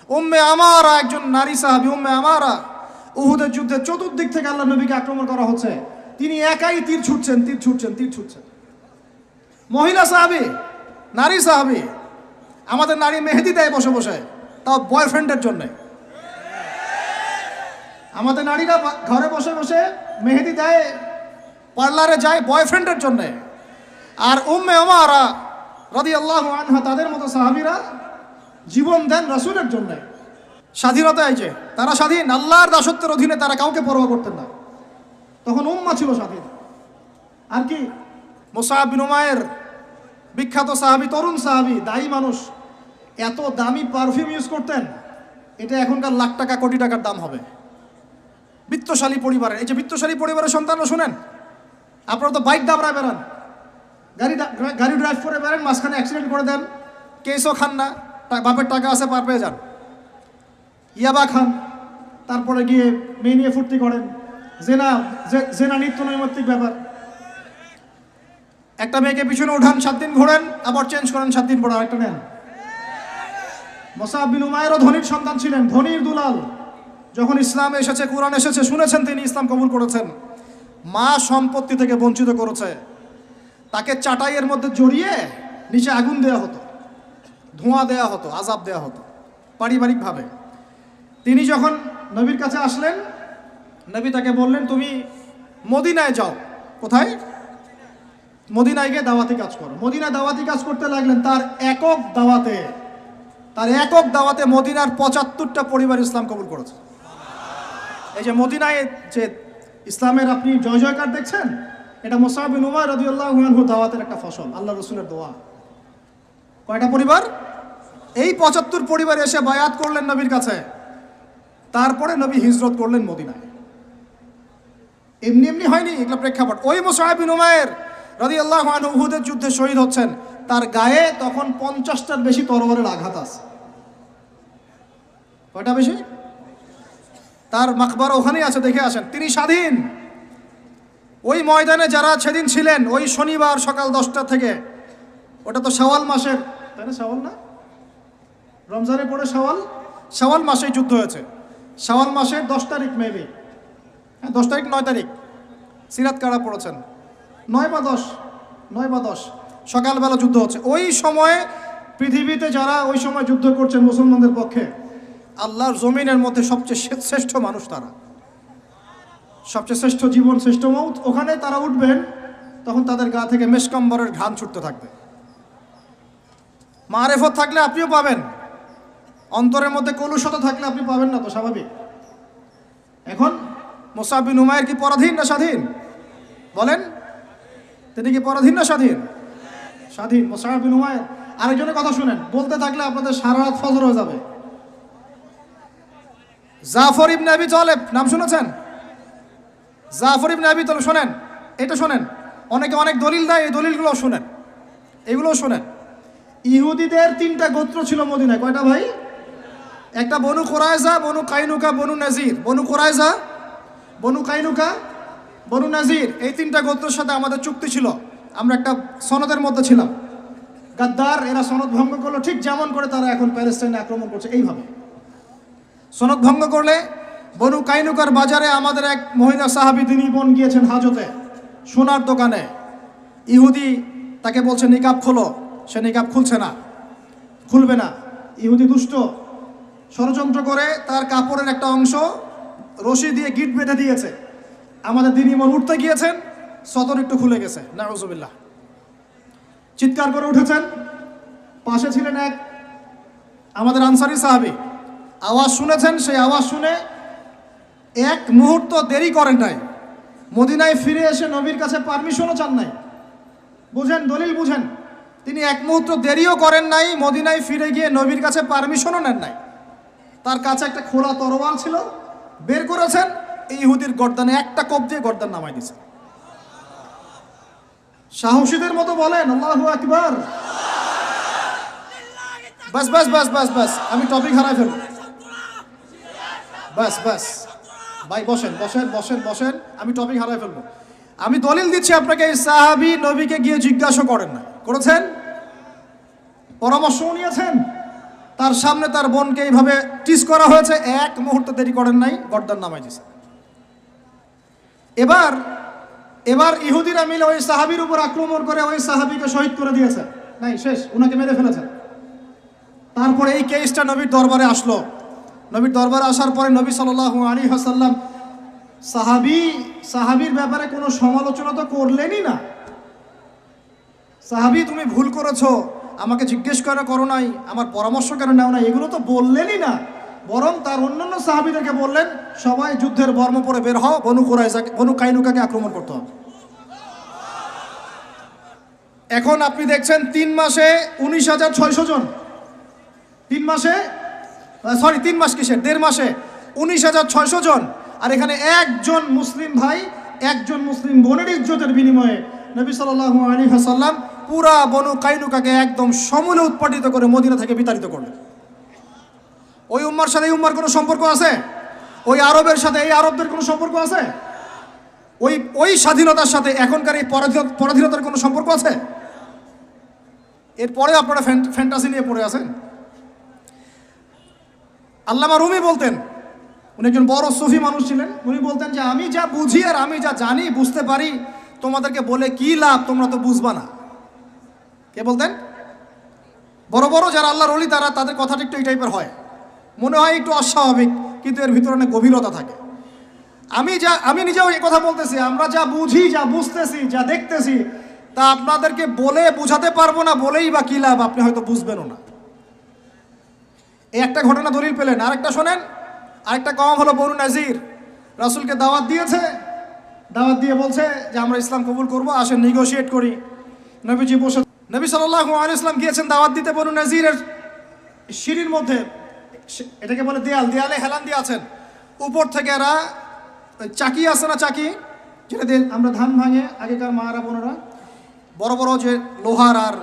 উম্মে আমারা একজন নারী সাহাবী, উম্মে আমারা, উহুদের যুদ্ধে চতুর্দিক থেকে আল্লাহ নবীকে আক্রমণ করা হচ্ছে, তিনি একাই তীর ছুটছেন। মহিলা সাহাবী, নারী সাহাবী, আমাদের নারী মেহেদি দেয় বসে বসে, তাও বয়ফ্রেন্ডের জন্য। আমাদের নারীরা ঘরে বসে বসে মেহেদি দেয়, পার্লারে যায় বয়ফ্রেন্ডের জন্য। আর উম্মে আমারা রাদিয়াল্লাহু আনহা, তাদের মতো সাহাবীরা জীবন দেন রাসূলের জন্য। স্বাধীনতা এই যে, তারা স্বাধীন, আল্লাহর দাসত্বের অধীনে তারা কাউকে পরোয়া করতেন না। তখন উম্মাহ ছিল স্বাধীন। আর কি, মুসআব বিন উমাইর, বিখ্যাত সাহাবী, তরুণ সাহাবী, দায়ী মানুষ, এত দামি পারফিউম ইউজ করতেন, এটা এখনকার লাখ টাকা কোটি টাকার দাম হবে। বিত্তশালী পরিবারের, এই যে বিত্তশালী পরিবারের সন্তানরা শুনেন, আপনারা তো বাইক দাবড়ায় বেড়ান, গাড়ি ড্রাইভ করে বেড়ান, মাঝখানে অ্যাক্সিডেন্ট করে দেন, কেসও খান না, বাপের টাকা আছে পার পেয়ে যান, ইয়াবা খান, তারপরে গিয়ে মেয়ে নিয়ে ফুর্তি করেন, জেনা নিত্য নৈমিত্তিক ব্যাপার। একটা মেয়েকে পিছনে উঠান, 7 দিন ঘোরেন, আবার চেঞ্জ করেন, 7 দিন পর আরেকটা নেন। মুসআব বিন উমাইরও ধনীর সন্তান ছিলেন, ধনীর দুলাল। যখন ইসলাম এসেছে, কোরআন এসেছে, শুনেছেন, তিনি ইসলাম কবুল করেছেন। মা সম্পত্তি থেকে বঞ্চিত করেছে, তাকে চাটাইয়ের মধ্যে জড়িয়ে নিচে আগুন দেওয়া হতো, ধোঁয়া দেওয়া হতো, আযাব দেওয়া হতো পারিবারিকভাবে। তিনি যখন নবীর কাছে আসলেন, নবী তাকে বললেন, তুমি মদিনায় যাও। কোথায়? মদিনায় গিয়ে দাওয়াতি কাজ করো। মদিনায় দাওয়াতি কাজ করতে লাগলেন। তার একক দাওয়াতে মদিনার 75টা পরিবার ইসলাম কবুল করেছে। এই যে মদিনায় যে ইসলামের আপনি জয় জয়কার দেখছেন, এটা মুসআব বিন উমাইর রাদিয়াল্লাহু আনহু দাওয়াতের একটা ফসল, আল্লাহ রাসূলের দোয়া। কয়টা পরিবার? এই 75 পরিবার এসে বায়াত করলেন নবীর কাছে। তারপরে নবী হিজরত করলেন মদিনায়। এমনি এমনি হয়নি, এগুলো প্রেক্ষাপট। ওই মুসআব বিন উমাইর রাদিয়াল্লাহু আনহু উহুদের যুদ্ধে শহীদ হচ্ছেন, তার গায়ে তখন 50টার বেশি তরবারের আঘাত আছে। কয়টা বেশি? তার মাকবারা ওখানেই আছে, দেখে আসেন। তিনি স্বাধীন। ওই ময়দানে যারা সেদিন ছিলেন, ওই শনিবার সকাল 10টা থেকে, ওটা তো শাওয়াল মাসের, তাই না? শাওয়াল না, রমজানে পড়ে শাওয়াল মাসেই যুদ্ধ হয়েছে। শাওয়াল মাসের 10 তারিখ, মেবি 10 তারিখ, 9 তারিখ, সিরাত কারা পড়েছেন, 9 বা 10 সকালবেলা যুদ্ধ হচ্ছে। ওই সময়ে পৃথিবীতে যারা ওই সময় যুদ্ধ করছেন মুসলমানদের পক্ষে, আল্লাহর জমিনের মধ্যে সবচেয়ে শ্রেষ্ঠ মানুষ তারা, সবচেয়ে শ্রেষ্ঠ জীবন, শ্রেষ্ঠ মৌত। ওখানে তারা উঠবেন, তখন তাদের গা থেকে মেশকাম্বরের ঘ্রাণ ছুটতে থাকবে। মারেফত থাকলে আপনিও পাবেন, অন্তরের মধ্যে কলুষতা থাকলে আপনি পাবেন না, তো স্বাভাবিক। এখন মুসআব বিন উমাইর কি পরাধীন না স্বাধীন? বলেন, তিনি কি পরাধীন না স্বাধীন? স্বাধীন মুসআব বিন উমাইর। আরেকজনের কথা শুনেন, বলতে থাকলে আপনাদের সারা রাত ফজর হয়ে যাবে। জাফর ইবনে আবি তালেব নাম শুনেছেন? জাফর ইবনে আবি তালেব শোনেন, এটা শোনেন। অনেকে অনেক দলিল দেয়, এই দলিলগুলো শোনেন, এগুলোও শোনেন। ইহুদিদের 3টা গোত্র ছিল মদিনায়। কয়টা ভাই? একটা বনু কুরাইজা, বনু কাইনুকা, বনু নাজির। বনু কুরাইজা, বনু কাইনুকা, বনু নাজির, এই 3টা গোত্রের সাথে আমাদের চুক্তি ছিল। আমরা একটা সনদের মধ্যে ছিলাম। গাদ্দার, এরা সনদ ভঙ্গ করলো, ঠিক যেমন করে তারা এখন প্যালেস্টাইনে আক্রমণ করছে এইভাবে। সনদ ভঙ্গ করলে বনু কাইনুকার বাজারে আমাদের এক মহিলা সাহাবী, তিনি বোন গিয়েছেন হাজতে, সোনার দোকানে। ইহুদি তাকে বলছে নিকাব খোলো, সে নিকাব খুলবে না। ইহুদি দুষ্ট, ষড়যন্ত্র করে তার কাপড়ের একটা অংশ রশি দিয়ে গিট বেঁধে দিয়েছে। আমাদের দিনী বোন উঠতে গিয়েছেন, সদর একটু খুলে গেছে, নাউজুবিল্লাহ। চিৎকার করে উঠেছেন। পাশে ছিলেন এক আমাদের আনসারী সাহাবী, আওয়াজ শুনেছেন। সেই আওয়াজ শুনে এক মুহূর্ত দেরি করেন নাই, মদিনায় ফিরে এসে নবীর কাছে পারমিশনও চান নাই। বুঝেন, দলিল বুঝেন। তিনি এক মুহূর্ত দেরিও করেন নাই, মদিনায় ফিরে গিয়ে নবীর কাছে পারমিশনও নেন নাই। তার কাছে একটা খোলা তরোয়াল ছিল, বের করেছেন, এই ইহুদির গর্দানে একটা কোপ দিয়ে গর্দান নামাই দিয়েছে। সাহসীদের মতো বলেন আল্লাহু আকবার। বাস বাস বাস বাস বাস, আমি টপিক হারাই ফেলব। বাস বাস ভাই, বসেন বসেন বসেন বসেন, আমি টপিক হারাই ফেলবো। আমি দলিল দিচ্ছি আপনাকে, এই সাহাবী নবীকে গিয়ে জিজ্ঞাসা করেন না, করেছেন? পরামর্শ নিয়েছেন? তার সামনে তার বোনকে এইভাবে টিস করা হয়েছে, এক মুহূর্ত দেরি করেন নাই, গর্দান নামাই দিয়েছে। এবার এবার ইহুদিরা মিলে ওই সাহাবীর উপর আক্রমণ করে ওই সাহাবীকে শহীদ করে দিয়েছে, নাই শেষ, উনাকে মেরে ফেলেছেন। তারপরে এই কেসটা নবীর দরবারে আসলো। নবীর দরবারে আসার পরে নবী সাল্লাল্লাহু আলাইহি ওয়াসাল্লাম সাহাবীর ব্যাপারে কোনো সমালোচনা তো করলেনই না। সাহাবী তুমি ভুল করেছো, আমাকে জিজ্ঞেস করো নাই, আমার পরামর্শ কেন নাও না, এগুলো তো বললেনই না। বরং তার অন্যান্য সাহাবীদেরকে বললেন, সবাই যুদ্ধের বর্ম পরে বের হও, বনু কাইনুকাকে আক্রমণ করতে হবে। এখন আপনি দেখছেন 3 মাসে 19,600 জন, 3 মাসে 1.5 মাসে 19,600 জন। আর এখানে একজন মুসলিম ভাই, একজন মুসলিম বোনের ইজ্জতের বিনিময়ে নবী সাল্লাল্লাহু আলাইহি ওয়াসাল্লাম পুরা বনু কাইনুকাকে একদম সমূলে উৎপাটিত করে মদিনা থেকে বিতাড়িত করলেন। ওই উম্মার সাথে এই উম্মার কোনো সম্পর্ক আছে? ওই আরবের সাথে এই আরবদের কোনো সম্পর্ক আছে? ওই স্বাধীনতার সাথে এখনকার এই পরাধীনতার কোনো সম্পর্ক আছে? এরপরে আপনারা ফ্যান্টাসি নিয়ে পড়ে আছেন। আল্লামা রুমি বলতেন, উনি একজন বড় সুফি মানুষ ছিলেন, উনি বলতেন যে আমি যা বুঝি আর আমি যা জানি বুঝতে পারি, তোমাদেরকে বলে কি লাভ, তোমরা তো বুঝবা না। কে বলতেন? বড় বড় যারা আল্লাহর ওলি তাদের কথাটা একটু এই টাইপের হয়, মনে হয় একটু অস্বাভাবিক, কিন্তু এর ভিতরে অনেক গভীরতা থাকে। আমি নিজেও এই কথা বলতেছি, আমরা যা বুঝি, যা বুঝতেছি, যা দেখতেছি, তা আপনাদেরকে বলে বোঝাতে পারবো না, বলেই বা কি লাভ, আপনি হয়তো বুঝবেনও না। এই একটা ঘটনা দলিল পেলেন। আরেকটা শোনেন, আরেকটা কওম হলো বনু নাজির। রাসূলকে দাওয়াত দিয়েছে, দাওয়াত দিয়ে বলছে যে আমরা ইসলাম কবুল করবো, আসেন নেগোশিয়েট করি। নবীজি বসে, নবী সাল্লাল্লাহু আলাইহি ওয়াসাল্লাম গিয়েছেন দাওয়াত দিতে বনু নাজিরের সিঁড়ির মধ্যে, এটাকে বলে দেয়ালে হেলান দিয়ে আছেন। উপর থেকে এরা চাকি আছে না, চাকি যেটা দিয়ে আমরা ধান ভাঙে আগেকার মারা বোনেরা, বড় বড় যে লোহার আর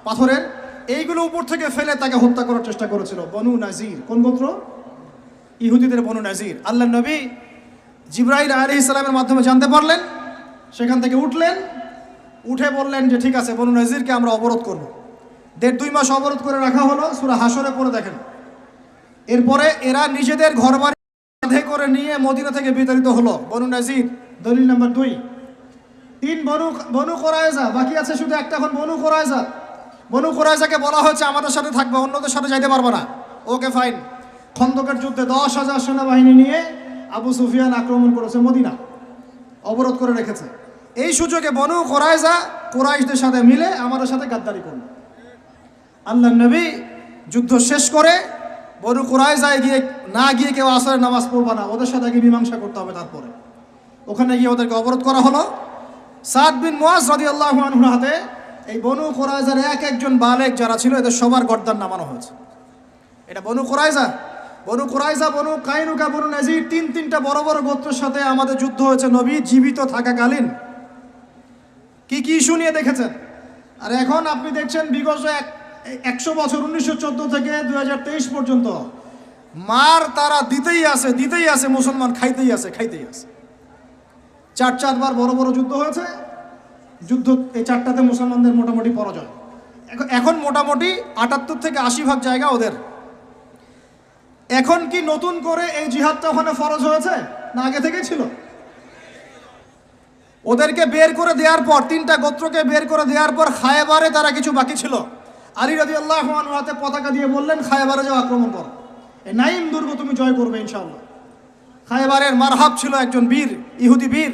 পাথরের, এইগুলো উপর থেকে ফেলে তাকে হত্যা করার চেষ্টা করেছিল বনু নাজির। কোন গোত্র? ইহুদিদের বনু নাজির। আল্লাহ নবী জিবরাইল আলাইহিস সালামের মাধ্যমে জানতে পারলেন, সেখান থেকে উঠলেন, উঠে বললেন যে ঠিক আছে, বনু নাজিরকে আমরা অবরোধ করব। 1.5-2 মাস অবরোধ করে রাখা হলো, সূরা হাশরে পড়ে দেখেন। এরপরে এরা নিজেদের ঘরবাড়ি বাঁধে করে নিয়ে মদিনা থেকে বিতাড়িত হলো। বনু নাজির দলিল নাম্বার 2। 3 বনু কুরাইজা, বাকি আছে শুধু একটা, এখন বনু কুরাইজা। বনু কুরাইজাকে বলা হয়েছে আমাদের সাথে থাকবে, অন্যদের সাথে যাইতে পারবো না। Okay fine. খন্দকের যুদ্ধে 10,000 সেনাবাহিনী নিয়ে আবু সুফিয়ান আক্রমণ করেছে মদিনা, অবরোধ করে রেখেছে। এই সুযোগে বনু কুরাইজা কুরাইশদের সাথে মিলে আমাদের সাথে গাদ্দারি করল। আল্লাহ নবী যুদ্ধ শেষ করে বনু কুরাইজায় গিয়ে কেউ আসরের নামাজ পড়বা না, ওদের সাথে গিয়ে মীমাংসা করতে হবে। তারপরে ওখানে গিয়ে ওদেরকে অবরোধ করা হলো। সাদ বিন মুআজ রাদিয়াল্লাহু আনহুর হাতে এই বনু কুরাইজার একজন বালেক যারা ছিল, এদের সবার গর্দান নামানো হয়েছে। এটা বনু কুরাইজা, বনু কাইনুকা, বনু নাজির, 3টা বড় বড় গোত্রের সাথে আমাদের যুদ্ধ হয়েছে নবী জীবিত থাকাকালীন। কি কি ইস্যু নিয়ে দেখেছেন। আর এখন আপনি দেখছেন বিগত 100 বছর, 1914 থেকে 2023 পর্যন্ত মার তারা দিতেই আছে, মুসলমান খাইতেই আছে। 4বার বড় বড় যুদ্ধ হয়েছে। যুদ্ধ এই 4টাতে মুসলমানদের মোটামুটি পরাজয়। এখন মোটামুটি 78 থেকে 80% জায়গা ওদের। এখন কি নতুন করে এই জিহাদটা ওখানে ফরজ হয়েছে, না আগে থেকেই ছিল? ওদেরকে বের করে দেওয়ার পর, 3টা গোত্রকে বের করে দেওয়ার পর খায়বারে তারা কিছু বাকি ছিল। আলী রাদিয়াল্লাহু আনহু হাতে পতাকা দিয়ে বললেন, খায়বারে যাও, আক্রমণ করো, এই নাইম দুর্গ তুমি জয় করবে ইনশাআল্লাহ। খায়বারের মারহাব ছিল একজন বীর, ইহুদি বীর,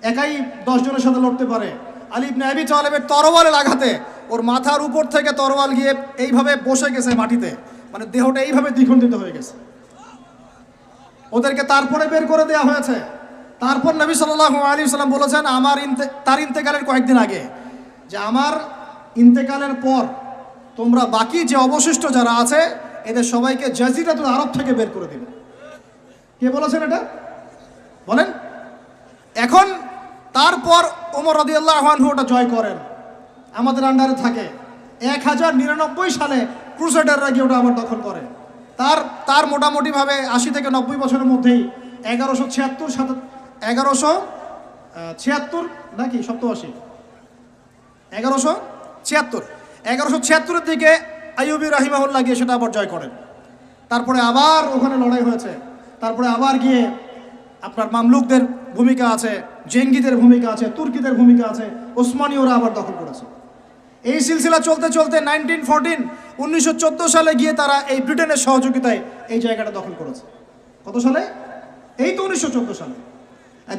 একাই 10 জনের সাথে লড়তে পারে। আলী ইবনে আবি তালেবের তরবারের আঘাতে ওর মাথার উপর থেকে তরবাল গিয়ে এইভাবে বসে গেছে মাটিতে, মানে দেহটা এইভাবে দ্বিখণ্ডিত হয়ে গেছে। ওদেরকে তারপরে বের করে দেওয়া হয়েছে। তারপর নবী সাল্লাল্লাহু আলাইহি ওয়াসাল্লাম বলেছেন তার ইন্তেকালের কয়েকদিন আগে, যে আমার ইন্তেকালের পর তোমরা বাকি যে অবশিষ্ট যারা আছে এদের সবাইকে জাজিরাতুল আরব থেকে বের করে দিবে। কে বলেছেন এটা বলেন? এখন তারপর ওমর রাদিয়াল্লাহু আনহু ওটা জয় করেন, আমাদের আন্ডারে থাকে। 1099 সালে ক্রুসেডাররা গিয়ে ওটা আবার দখল করে। তার মোটামুটিভাবে 80 থেকে 90 বছরের মধ্যেই 1176 নাকি 87, 1176 1176-এর দিকে আইয়ুবী রাহিমাহুল্লাহ গিয়ে সেটা আবার জয় করেন। তারপরে আবার ওখানে লড়াই হয়েছে, তারপরে আবার গিয়ে আপনার মামলুকদের ভূমিকা আছে, জেঙ্গিদের ভূমিকা আছে, তুর্কিদের ভূমিকা আছে, ওসমানীয়রা আবার দখল করেছে। এই সিলসিলা চলতে চলতে 1914 সালে গিয়ে তারা এই ব্রিটেনের সহযোগিতায় এই জায়গাটা দখল করেছে। কত সালে? এই তো 1914 সালে।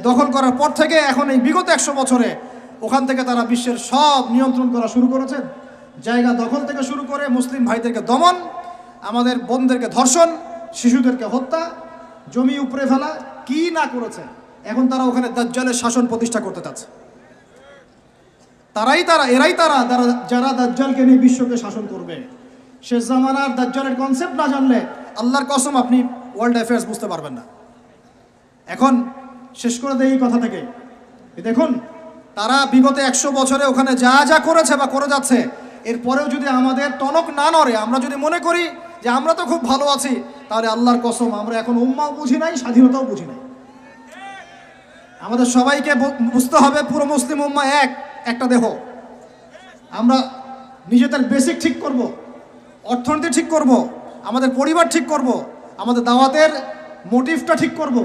দখল করার পর থেকে এখন এই বিগত 100 বছরে ওখান থেকে তারা বিশ্বের সব নিয়ন্ত্রণ করা শুরু করেছেন। জায়গা দখল থেকে শুরু করে মুসলিম ভাইদেরকে দমন, আমাদের বোনদেরকে ধর্ষণ, শিশুদেরকে হত্যা, জমি উপড়ে ফেলা, কি না করেছে। এখন তারা ওখানে দাজ্জালের শাসন প্রতিষ্ঠা করতে চাচ্ছে। এরাই তারা যারা দাজ্জালকে নিয়ে বিশ্বকে শাসন করবে। শেষ জামানার দাজ্জালের কনসেপ্ট না জানলে আল্লাহর কসম আপনি ওয়ার্ল্ড অ্যাফেয়ার্স বুঝতে পারবেন না। এখন শেষ করে দেয় এই কথা থেকে, দেখুন তারা বিগত 100 বছরে ওখানে যা যা করেছে বা করে যাচ্ছে, এরপরেও যদি আমাদের টনক না নড়ে, আমরা যদি মনে করি যে আমরা তো খুব ভালো আছি, তাহলে আল্লাহর কসম আমরা এখন উম্মাও বুঝি নাই, স্বাধীনতাও বুঝি নাই। আমাদের সবাইকে বুঝতে হবে পুরো মুসলিম উম্মা একটা দেহ। আমরা নিজেদের বেসিক ঠিক করব, অর্থনীতি ঠিক করব, আমাদের পরিবার ঠিক করব, আমাদের দাওয়াতের মোটিভটা ঠিক করব।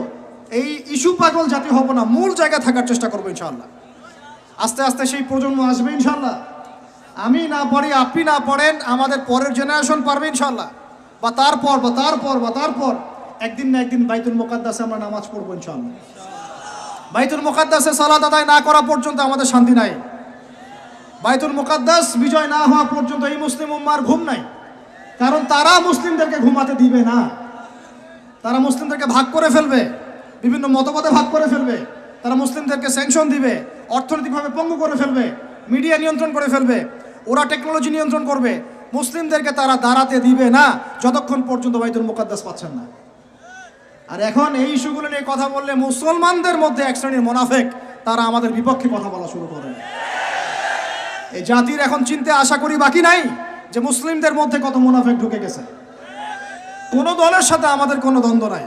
এই ইস্যু পাগল জাতি হব না, মূল জায়গায় থাকার চেষ্টা করবো ইনশাআল্লাহ। আস্তে আস্তে সেই প্রজন্ম আসবে ইনশাআল্লাহ। আমি না পড়ি, আপনি না পড়েন, আমাদের পরের জেনারেশন পারবে ইনশাআল্লাহ, বা তারপর একদিন না একদিন বাইতুল মুকাদ্দাসে আমরা নামাজ পড়বো ইনশাআল্লাহ। বাইতুল মুকাদ্দাসে সালাত আদায় না করা পর্যন্ত আমাদের শান্তি নাই। বাইতুল মুকাদ্দাস বিজয় না হওয়া পর্যন্ত এই মুসলিম উম্মার ঘুম নাই। কারণ তারা মুসলিমদেরকে ঘুমাতে দিবে না। তারা মুসলিমদেরকে ভাগ করে ফেলবে, বিভিন্ন মতবাদে ভাগ করে ফেলবে। তারা মুসলিমদেরকে স্যাংশন দিবে, অর্থনৈতিকভাবে পঙ্গু করে ফেলবে, মিডিয়া নিয়ন্ত্রণ করে ফেলবে, ওরা টেকনোলজি নিয়ন্ত্রণ করবে। মুসলিমদেরকে তারা দাঁড়াতে দিবে না যতক্ষণ পর্যন্ত বাইতুল মুকাদ্দাস পাচ্ছেন না। আর এখন এই ইস্যুগুলো নিয়ে কথা বললে মুসলমানদের মধ্যে এক শ্রেণীর মোনাফেক তারা আমাদের বিপক্ষে কথা বলা শুরু করে। এই জাতির এখন চিনতে আশা করি বাকি নাই যে মুসলিমদের মধ্যে কত মুনাফেক ঢুকে গেছে। কোনো দলের সাথে আমাদের কোনো দ্বন্দ্ব নাই,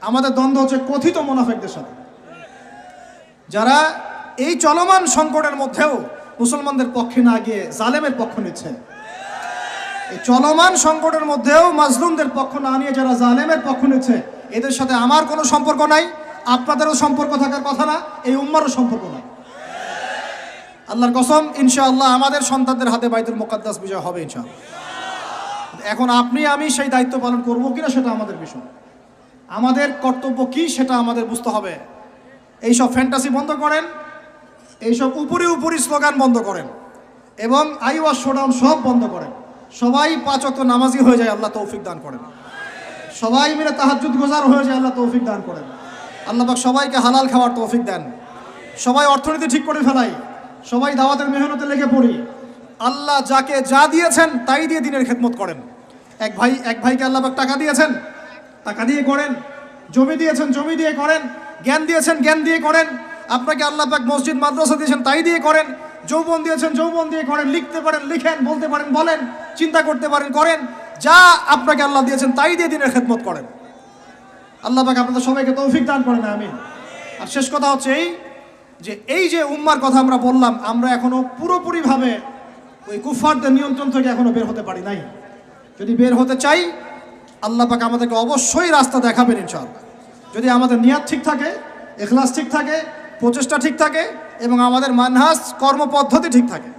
আমাদের দ্বন্দ্ব হচ্ছে কথিত মুনাফেকদের সাথে, যারা এই চলমান সংকটের মধ্যেও মুসলমানদের পক্ষে না গিয়ে জালেমের পক্ষ নিচ্ছে। এই চলমান সংকটের মধ্যেও মাজলুমদের পক্ষ না নিয়ে যারা জালেমের পক্ষ নিচ্ছে, এদের সাথে আমার কোনো সম্পর্ক নাই, আপনাদেরও সম্পর্ক থাকার কথা না, এই উম্মারও সম্পর্ক নাই। আল্লাহর কসম ইনশাআল্লাহ আমাদের সন্তানদের হাতে বাইতুল মুকাদ্দাস বিজয় হবে ইনশাআল্লাহ। এখন আপনি আমি সেই দায়িত্ব পালন করবো কিনা সেটা আমাদের বিষয়। আমাদের কর্তব্য কি সেটা আমাদের বুঝতে হবে। এইসব ফ্যান্টাসি বন্ধ করেন, এইসব উপরি স্লোগান বন্ধ করেন, এবং আই ওয়াজ শোডাউন সব বন্ধ করেন। সবাই 5 ওয়াক্ত নামাজি হয়ে যায়, আল্লাহ তৌফিক দান করেন। সবাই মিলে তাহাজ্জুদ গুজার হয়ে যায়, আল্লাহ তৌফিক দান করেন। আল্লাহ পাক সবাইকে হালাল খাওয়ার তৌফিক দেন। সবাই অর্থনীতি ঠিক করে ফেলাই, সবাই দাওয়াতের মেহনতে লেগে পড়ি। আল্লাহ যাকে যা দিয়েছেন তাই দিয়ে দিনের খেদমত করেন। এক ভাইকে আল্লাহ পাক টাকা দিয়েছেন, টাকা দিয়ে করেন। জমি দিয়েছেন, জমি দিয়ে করেন। জ্ঞান দিয়েছেন, জ্ঞান দিয়ে করেন। আপনাকে আল্লাহ পাক মসজিদ মাদ্রাসা দিয়েছেন, তাই দিয়ে করেন। যৌবন দিয়েছেন, যৌবন দিয়ে করেন। লিখতে পারেন লিখেন, বলতে পারেন বলেন, চিন্তা করতে পারেন করেন। যা আপনাকে আল্লাহ দিয়েছেন তাই দিয়ে দিনের খেদমত করেন। আল্লাহ পাক আপনাদের সবাইকে তৌফিক দান করেন, আমিন। আর শেষ কথা হচ্ছে এই যে উম্মার কথা আমরা বললাম, আমরা এখনো পুরোপুরিভাবে ওই কুফারদের নিয়ন্ত্রণ থেকে এখনো বের হতে পারি নাই। যদি বের হতে চাই, আল্লাহ পাক আমাদেরকে অবশ্যই রাস্তা দেখাবেন ইনশাআল্লাহ। যদি আমাদের নিয়াত ঠিক থাকে, ইখলাস ঠিক থাকে, প্রচেষ্টা ঠিক থাকে, এবং আমাদের মানহাজ কর্মপদ্ধতি ঠিক থাকে।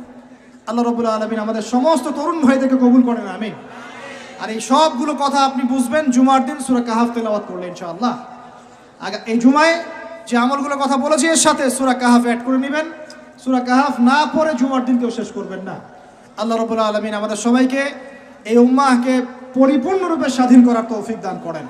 আল্লাহ রাব্বুল আলামিন আমাদের সমস্ত তরুণ ভাইদেরকে কবুল করেন, আমিন। আর এই সবগুলো কথা আপনি বুঝবেন জুমার দিন সূরা কাহাফ তেলাওয়াত করলে ইনশাআল্লাহ। এই জুমায় যে আমলগুলোর কথা বলেছি এর সাথে সূরা কাহাফ অ্যাড করে নেবেন। সূরা কাহাফ না পড়ে জুমার দিন কেউ শেষ করবেন না। আল্লাহ রাব্বুল আলামিন আমাদের সবাইকে এই উম্মাহকে পরিপূর্ণরূপে স্বাধীন করার তৌফিক দান করেন।